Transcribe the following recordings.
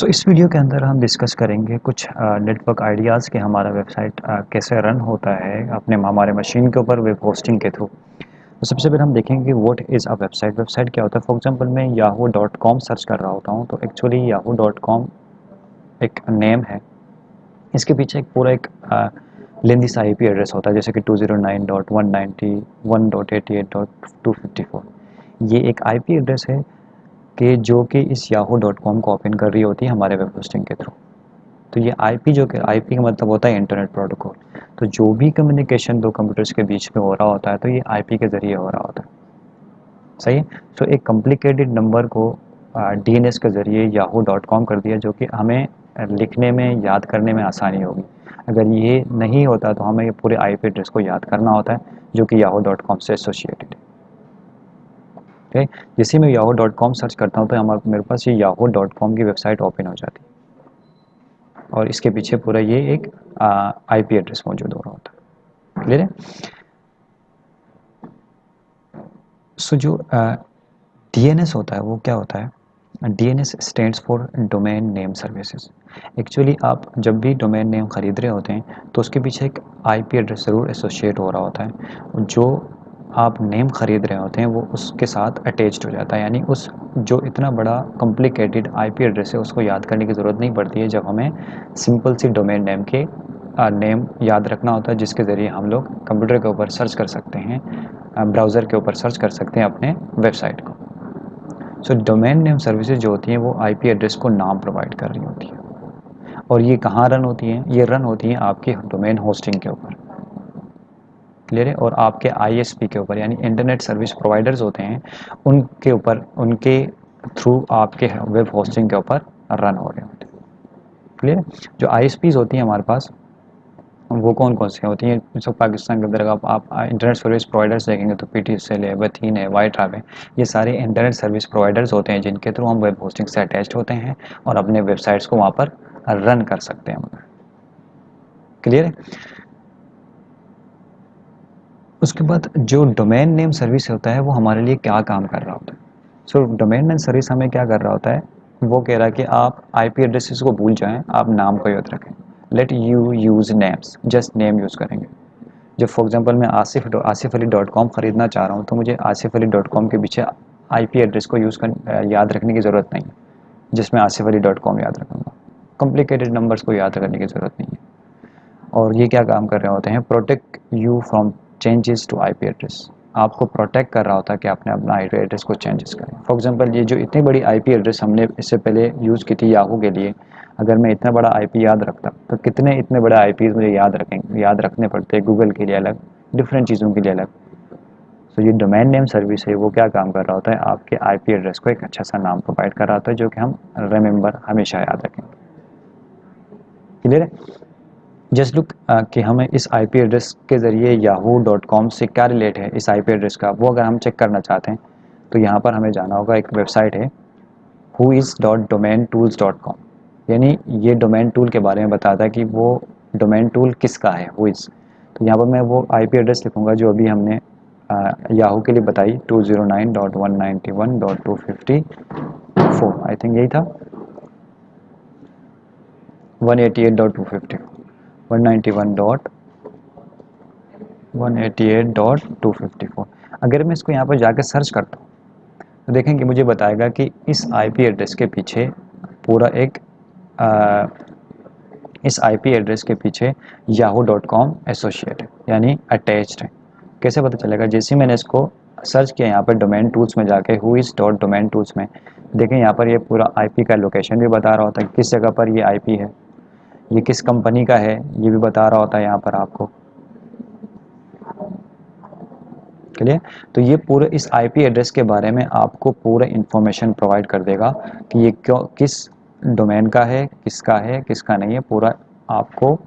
इस वीडियो के अंदर हम डिस्कस करेंगे कुछ नेटवर्क आइडियाज़ कि हमारा वेबसाइट कैसे रन होता है अपने हमारे मशीन के ऊपर वेब होस्टिंग के थ्रू। तो सबसे पहले हम देखेंगे कि what is a website. Website क्या होता है? फॉर एग्जांपल मैं yahoo.com सर्च कर रहा होता हूँ, तो एक्चुअली yahoo.com एक नेम है। इसके पीछे एक पूरा एक लेंदी सा आईपी एड्रेस होता है, जैसे कि 209.190.188.254। ये एक आईपी एड्रेस है कि जो कि इस yahoo.com को ओपन कर रही होती है हमारे वेब होस्टिंग के थ्रू। तो ये आईपी जो कि आईपी का मतलब होता है इंटरनेट प्रोटोकॉल। तो जो भी कम्युनिकेशन दो कंप्यूटर्स के बीच में हो रहा होता है तो ये आईपी के ज़रिए हो रहा होता है। सही है। तो एक कॉम्प्लिकेटेड नंबर को डीएनएस के ज़रिए yahoo.com कर दिया, जो कि हमें लिखने में याद करने में आसानी होगी। अगर ये नहीं होता तो हमें ये पूरे आईपी एड्रेस को याद करना होता है, जो कि yahoo.com से एसोसिएटेड है। ठीक, जैसे मैं yahoo.com सर्च करता हूँ तो मेरे पास ये yahoo.com की वेबसाइट ओपन हो जाती है और इसके पीछे पूरा ये एक आईपी एड्रेस मौजूद हो रहा होता है। क्लियर है? सो जो डीएनएस होता है वो क्या होता है? DNS stands for domain name services. Actually आप जब भी डोमेन नेम खरीद रहे होते हैं तो उसके पीछे एक आईपी एड्रेस ज़रूर एसोसिएट हो रहा होता है। जो आप नेम खरीद रहे होते हैं वो उसके साथ अटैच्ड हो जाता है, यानी उस जो इतना बड़ा कॉम्प्लिकेटेड आईपी एड्रेस है उसको याद करने की ज़रूरत नहीं पड़ती है जब हमें सिंपल सी डोमेन नेम के नेम याद रखना होता है, जिसके ज़रिए हम लोग कंप्यूटर के ऊपर सर्च कर सकते हैं, ब्राउज़र के ऊपर सर्च कर सकते हैं अपने वेबसाइट को। सो डोमेन नेम सर्विसेज जो होती हैं वो आईपी एड्रेस को नाम प्रोवाइड कर रही होती है। और ये कहाँ रन होती हैं? ये रन होती हैं आपके डोमेन होस्टिंग के ऊपर। क्लियर है? और आपके आईएसपी के ऊपर, यानी इंटरनेट सर्विस प्रोवाइडर्स होते हैं, उनके ऊपर, उनके थ्रू आपके वेब होस्टिंग के ऊपर रन हो रहे होते हैं। क्लियर है? जो आईएसपीज होती हैं हमारे पास, वो कौन कौन सी होती हैं? जैसे पाकिस्तान के अंदर आप इंटरनेट सर्विस प्रोवाइडर्स देखेंगे तो पीटीसीएल है, वथीन है, वाइट है। ये सारे इंटरनेट सर्विस प्रोवाइडर्स होते हैं जिनके थ्रू हम वेब होस्टिंग से अटैच्ड होते हैं और अपने वेबसाइट्स को वहाँ पर रन कर सकते हैं। क्लियर है? उसके बाद जो डोमेन नेम सर्विस होता है वो हमारे लिए क्या काम कर रहा होता है? सो डोमेन नेम सर्विस हमें क्या कर रहा होता है? वो कह रहा है कि आप आईपी एड्रेसेस को भूल जाएं, आप नाम को याद रखें। Let you use names, just name use करेंगे। जब फॉर एग्जांपल मैं आसिफ अली .com ख़रीदना चाह रहा हूँ तो मुझे आसिफ अली .com के पीछे आईपी एड्रेस को याद रखने की ज़रूरत नहीं है, जिसमें आसिफ अली .com याद रखूँगा। कॉम्प्लिकेटेड नंबर्स को याद करने की ज़रूरत नहीं है। और ये क्या काम कर रहे होते हैं? Protect you from changes to IP address. आपको प्रोटेक्ट कर रहा होता है कि आपने अपना आईपी एड्रेस को चेंजेस करें। फॉर एग्जांपल ये जो इतनी बड़ी आईपी एड्रेस हमने इससे पहले यूज़ की थी याहू के लिए, अगर मैं इतना बड़ा आईपी याद रखता तो कितने इतने बड़े आईपीज़ मुझे याद रखने पड़ते हैं, गूगल के लिए अलग, डिफरेंट चीज़ों के लिए अलग। तो ये डोमेन नेम सर्विस है वो क्या काम कर रहा होता है? आपके आईपी एड्रेस को एक अच्छा सा नाम प्रोवाइड कर रहा होता है, जो कि हम रिमेंबर हमेशा याद रखेंगे। क्लियर है? जस्ट लुक कि हमें इस आईपी एड्रेस के ज़रिए yahoo.com से क्या रिलेट है इस आईपी एड्रेस का, वो अगर हम चेक करना चाहते हैं तो यहाँ पर हमें जाना होगा। एक वेबसाइट है whois.domaintools.com, यानी ये डोमेन टूल के बारे में बताता है कि वो डोमेन टूल किसका है, whois। तो यहाँ पर मैं वो आईपी एड्रेस लिखूँगा जो अभी हमने याहू के लिए बताई, 209.191.254, आई थिंक यही था, 188.250, 191.188.254। अगर मैं इसको यहाँ पर जाकर सर्च करता हूँ तो देखें कि मुझे बताएगा कि इस आईपी एड्रेस के पीछे पूरा एक आ, इस आईपी एड्रेस के पीछे yahoo.com एसोसिएट है, यानी अटैच्ड है। कैसे पता चलेगा? जैसे मैंने इसको सर्च किया यहाँ पर डोमेन टूल्स में जाके whois.domain tools में, देखें यहाँ पर ये पूरा आईपी का लोकेशन भी बता रहा होता है, किस जगह पर ये आईपी है, ये किस कंपनी का है ये भी बता रहा होता है यहाँ पर आपको। क्लियर? तो ये पूरे इस आईपी एड्रेस के बारे में आपको पूरा इंफॉर्मेशन प्रोवाइड कर देगा कि ये क्यों, किस डोमेन का है, किसका नहीं है। पूरा आपको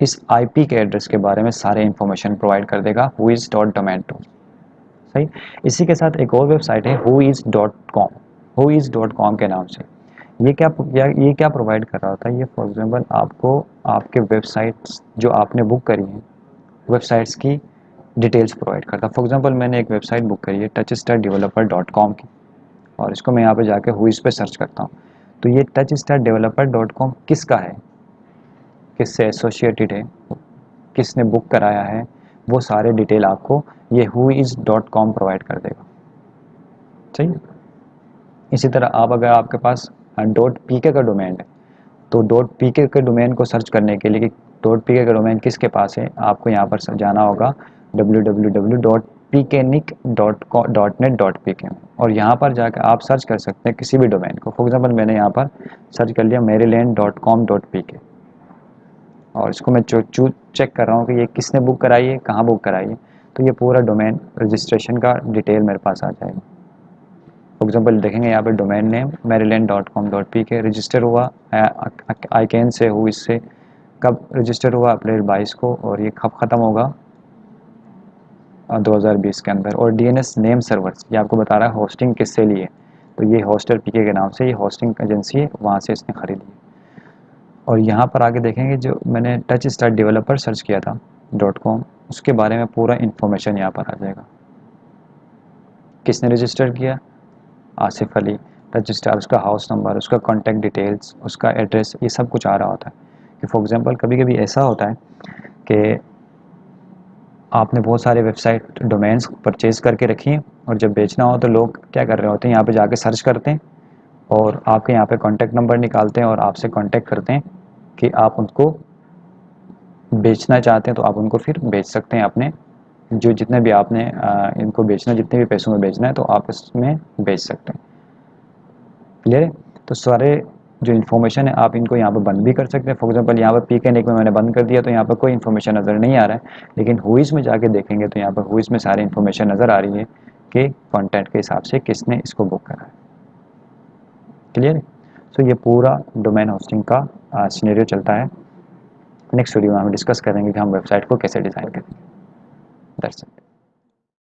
इस आईपी के एड्रेस के बारे में सारे इंफॉर्मेशन प्रोवाइड कर देगा whois.domain2। सही। इसी के साथ एक और वेबसाइट है whois.com, whois.com के नाम से। ये क्या प्रोवाइड कर रहा होता है? ये फॉर एग्जांपल आपको आपके वेबसाइट्स जो आपने बुक करी हैं, वेबसाइट्स की डिटेल्स प्रोवाइड करता है। फॉर एग्जांपल मैंने एक वेबसाइट बुक करी है touchstardeveloper.com की, और इसको मैं यहाँ पे जाके हुईस पे सर्च करता हूँ तो ये touch star developer dot com किसका है, किससे एसोसिएटेड है, किसने बुक कराया है, वो सारे डिटेल आपको ये whois.com प्रोवाइड कर देगा। सही। इसी तरह आप अगर आपके पास डॉट पी के का डोमेन है, तो डॉट पी के डोमेन को सर्च करने के लिए कि डॉट पी के का डोमेन किसके पास है, आपको यहाँ पर जाना होगा www.pknic.net.pk में, और यहाँ पर जाकर आप सर्च कर सकते हैं किसी भी डोमेन को। फॉर एग्जांपल मैंने यहाँ पर सर्च कर लिया maryland.com.pk, और इसको मैं चेक कर रहा हूँ कि ये किसने बुक कराई है, कहाँ बुक कराई है, तो ये पूरा डोमेन रजिस्ट्रेशन का डिटेल मेरे पास आ जाएगा। फॉर एग्जांपल देखेंगे यहाँ पे डोमेन नेम maryland.com.pk रजिस्टर हुआ आईकैन से, हु इससे कब रजिस्टर हुआ, अप्रैल 22 को, और ये कब ख़त्म होगा 2020 के अंदर। और डीएनएस नेम सर्वर्स ये आपको बता रहा है होस्टिंग किससे लिए, तो ये होस्टर पीके के नाम से ये होस्टिंग एजेंसी है, वहाँ से इसने खरीदी है। और यहाँ पर आगे देखेंगे जो मैंने टच स्टार डेवलपर सर्च किया था .com, उसके बारे में पूरा इन्फॉर्मेशन यहाँ पर आ जाएगा। किसने रजिस्टर किया, आसिफ अली, टच स्टार, उसका हाउस नंबर, उसका कॉन्टैक्ट डिटेल्स, उसका एड्रेस, ये सब कुछ आ रहा होता है। कि फॉर एग्जांपल कभी कभी ऐसा होता है कि आपने बहुत सारे वेबसाइट डोमेन्स परचेज़ करके रखी हैं, और जब बेचना हो तो लोग क्या कर रहे होते हैं, यहाँ पे जाके सर्च करते हैं और आपके यहाँ पे कॉन्टैक्ट नंबर निकालते हैं और आपसे कॉन्टैक्ट करते हैं कि आप उनको बेचना चाहते हैं, तो आप उनको फिर बेच सकते हैं अपने जो जितने भी आपने इनको बेचना, जितने भी पैसों में बेचना है तो आप इसमें बेच सकते हैं। क्लियर है। तो सारे जो इन्फॉर्मेशन है आप इनको यहाँ पर बंद भी कर सकते हैं। फॉर एग्जांपल यहाँ पर पीक एंड एक में मैंने बंद कर दिया तो यहाँ पर कोई इन्फॉर्मेशन नज़र नहीं आ रहा है, लेकिन हुईज़ में जाके देखेंगे तो यहाँ पर हुईज़ में सारी इन्फॉर्मेशन नज़र आ रही है कि कॉन्टैक्ट के हिसाब से किसने इसको बुक करा है। क्लियर है। सो ये पूरा डोमेन होस्टिंग का सिनेरियो चलता है। नेक्स्ट वीडियो में हम डिस्कस करेंगे कि हम वेबसाइट को कैसे डिज़ाइन करेंगे। That's it.